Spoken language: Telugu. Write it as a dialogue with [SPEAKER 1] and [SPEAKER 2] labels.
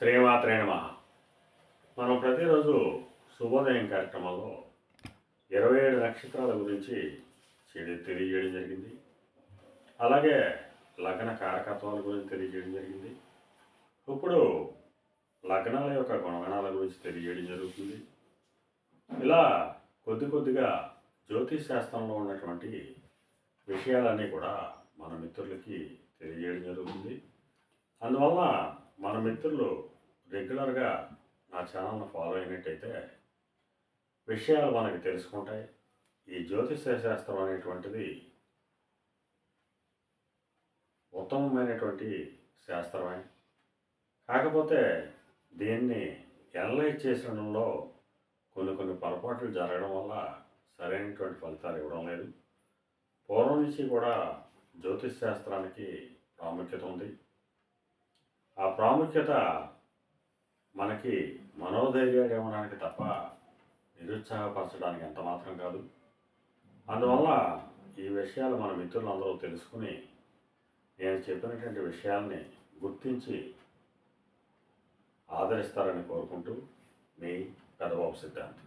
[SPEAKER 1] శ్రీమాత్రే నమః. మనం ప్రతిరోజు శుభోదయం కార్యక్రమంలో 27 నక్షత్రాల గురించి తెలియజేయడం జరిగింది. అలాగే లగ్న కారకత్వాల గురించి తెలియజేయడం జరిగింది. ఇప్పుడు లగ్నాల యొక్క గుణగణాల గురించి తెలియజేయడం జరుగుతుంది. ఇలా కొద్దిగా జ్యోతిష్ శాస్త్రంలో ఉన్నటువంటి విషయాలన్నీ కూడా మన మిత్రులకి తెలియజేయడం జరుగుతుంది. అందువల్ల మన మిత్రులు రెగ్యులర్గా నా ఛానల్ని ఫాలో అయినట్టయితే విషయాలు మనకి తెలుసుకుంటాయి. ఈ జ్యోతిష శాస్త్రం అనేటువంటిది ఉత్తమమైనటువంటి శాస్త్రమే. కాకపోతే దీన్ని ఎనలైజ్ చేసడంలో కొన్ని పొరపాట్లు జరగడం వల్ల సరైనటువంటి ఫలితాలు ఇవ్వడం లేదు. పూర్వం నుంచి కూడా జ్యోతిష్ శాస్త్రానికి ప్రాముఖ్యత ఉంది. ఆ ప్రాముఖ్యత మనకి మనోధైర్యాలు ఇవ్వడానికి తప్ప నిరుత్సాహపరచడానికి ఎంత మాత్రం కాదు. అందువల్ల ఈ విషయాలు మన మిత్రులందరూ తెలుసుకుని నేను చెప్పినటువంటి విషయాల్ని గుర్తించి ఆదరిస్తారని కోరుకుంటూ మీ పెదబాబు సిద్ధాంతి.